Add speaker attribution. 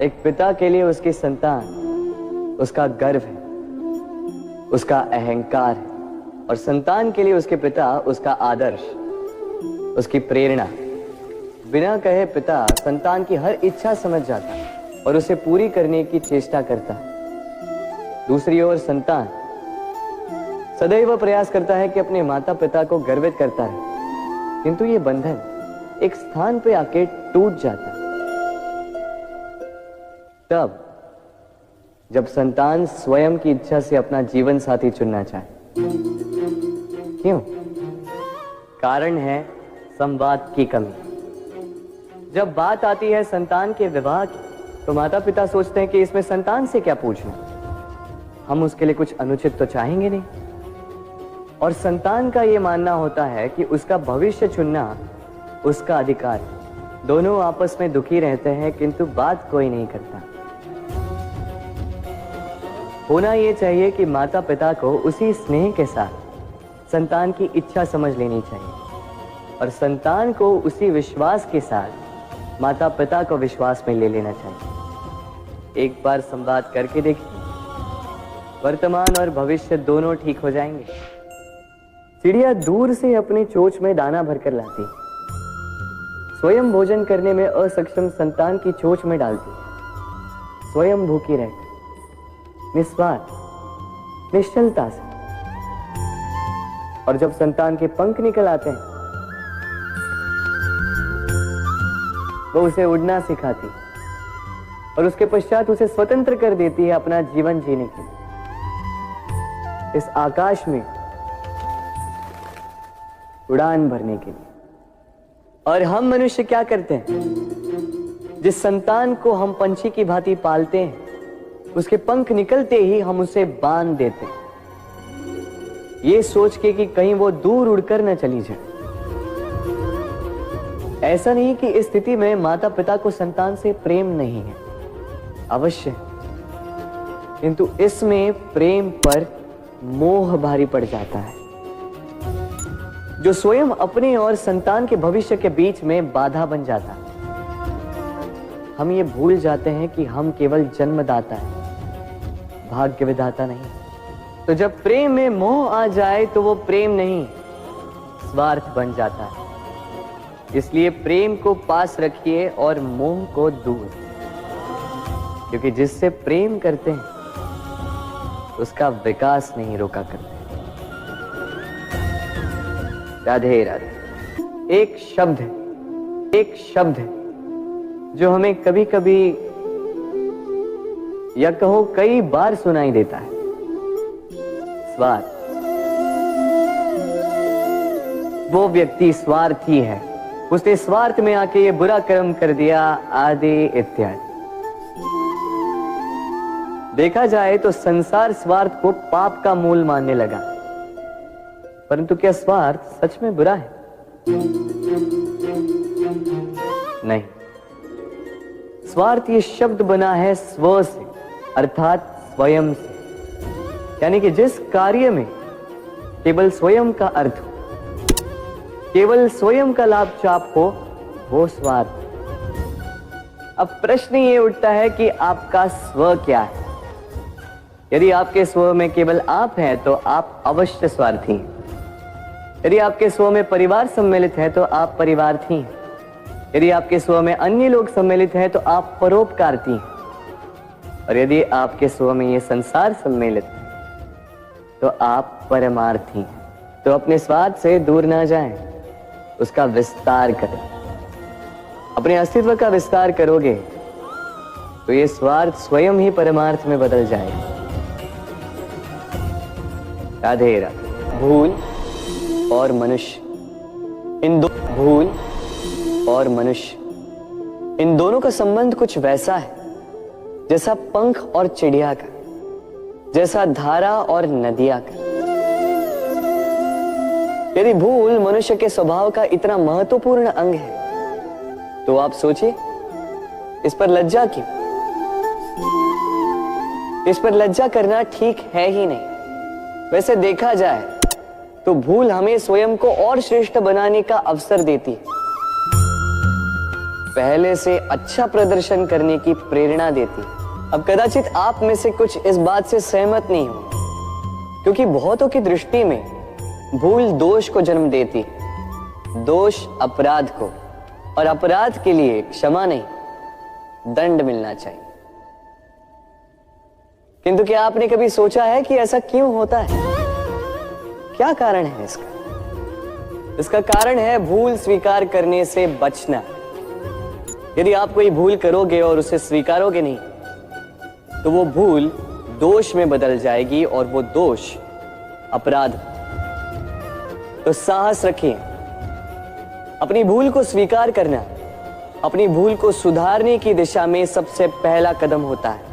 Speaker 1: एक पिता के लिए उसकी संतान उसका गर्व है, उसका अहंकार है, और संतान के लिए उसके पिता उसका आदर्श, उसकी प्रेरणा। बिना कहे पिता संतान की हर इच्छा समझ जाता है और उसे पूरी करने की चेष्टा करता है। दूसरी ओर संतान सदैव प्रयास करता है कि अपने माता पिता को गर्वित करता रहे, किंतु ये बंधन एक स्थान पे आके टूट जाता है। तब जब संतान स्वयं की इच्छा से अपना जीवन साथी चुनना चाहे। क्यों? कारण है संवाद की कमी। जब बात आती है संतान के विवाह की, तो माता पिता सोचते हैं कि इसमें संतान से क्या पूछना, हम उसके लिए कुछ अनुचित तो चाहेंगे नहीं। और संतान का यह मानना होता है कि उसका भविष्य चुनना उसका अधिकार है। दोनों आपस में दुखी रहते हैं, किंतु बात कोई नहीं करता। होना यह चाहिए कि माता पिता को उसी स्नेह के साथ संतान की इच्छा समझ लेनी चाहिए, और संतान को उसी विश्वास के साथ माता पिता को विश्वास में ले लेना चाहिए। एक बार संवाद करके देखिए, वर्तमान और भविष्य दोनों ठीक हो जाएंगे। चिड़िया दूर से अपनी चोंच में दाना भरकर लाती, स्वयं भोजन करने में असक्षम संतान की चोंच में डालती, स्वयं भूखी रहती, निस्वार्थ निश्चलता से। और जब संतान के पंख निकल आते हैं, वो उसे उड़ना सिखाती और उसके पश्चात उसे स्वतंत्र कर देती है अपना जीवन जीने के लिए। इस आकाश में उड़ान भरने के लिए। और हम मनुष्य क्या करते हैं? जिस संतान को हम पंछी की भांति पालते हैं, उसके पंख निकलते ही हम उसे बांध देते हैं, ये सोच के कि कहीं वो दूर उड़कर न चली जाए। ऐसा नहीं कि इस स्थिति में माता पिता को संतान से प्रेम नहीं है, अवश्य, किंतु इसमें प्रेम पर मोह भारी पड़ जाता है, जो स्वयं अपने और संतान के भविष्य के बीच में बाधा बन जाता है। हम ये भूल जाते हैं कि हम केवल जन्मदाता हैं, भाग्य विधाता नहीं। तो जब प्रेम में मोह आ जाए तो वो प्रेम नहीं, स्वार्थ बन जाता है। इसलिए प्रेम को पास रखिए और मोह को दूर, क्योंकि जिससे प्रेम करते हैं उसका विकास नहीं रोका करते। राधे राधे। एक शब्द है जो हमें कभी कभी या कहो कई बार सुनाई देता है, स्वार्थ। वो व्यक्ति स्वार्थी है, उसने स्वार्थ में आके ये बुरा कर्म कर दिया, आदि इत्यादि। देखा जाए तो संसार स्वार्थ को पाप का मूल मानने लगा, परंतु क्या स्वार्थ सच में बुरा है? नहीं। स्वार्थ ये शब्द बना है स्व से, अर्थात स्वयं से। यानी कि जिस कार्य में केवल स्वयं का अर्थ हो, केवल स्वयं का लाभ चाप हो, वो स्वार्थ। अब प्रश्न ये उठता है कि आपका स्व क्या है? यदि आपके स्व में केवल आप हैं तो आप अवश्य स्वार्थी हैं। यदि आपके स्व में परिवार सम्मिलित है तो आप परिवार्थी हैं। यदि आपके स्व में अन्य लोग सम्मिलित हैं तो आप परोपकारती हैं। और यदि आपके स्व में ये संसार सम्मिलित है तो आप परमार्थी हैं। तो अपने स्वार्थ से दूर ना जाएं, उसका विस्तार करें। अपने अस्तित्व का विस्तार करोगे तो ये स्वार्थ स्वयं ही परमार्थ में बदल जाएगा। राधे राधे। भूल और मनुष्य, भूल और मनुष्य, इन दोनों का संबंध कुछ वैसा है जैसा पंख और चिड़िया का, जैसा धारा और नदिया का। यदि भूल मनुष्य के स्वभाव का इतना महत्वपूर्ण अंग है तो आप सोचिए, इस पर लज्जा क्यों? इस पर लज्जा करना ठीक है ही नहीं। वैसे देखा जाए तो भूल हमें स्वयं को और श्रेष्ठ बनाने का अवसर देती है। पहले से अच्छा प्रदर्शन करने की प्रेरणा देती है। अब कदाचित आप में से कुछ इस बात से सहमत नहीं हो, क्योंकि बहुतों की दृष्टि में भूल दोष को जन्म देती है, दोष अपराध को, और अपराध के लिए क्षमा नहीं, दंड मिलना चाहिए। किंतु क्या आपने कभी सोचा है कि ऐसा क्यों होता है? क्या कारण है इसका? इसका कारण है भूल स्वीकार करने से बचना। यदि आप कोई भूल करोगे और उसे स्वीकारोगे नहीं, तो वो भूल दोष में बदल जाएगी और वो दोष अपराध। तो साहस रखिए, अपनी भूल को स्वीकार करना अपनी भूल को सुधारने की दिशा में सबसे पहला कदम होता है।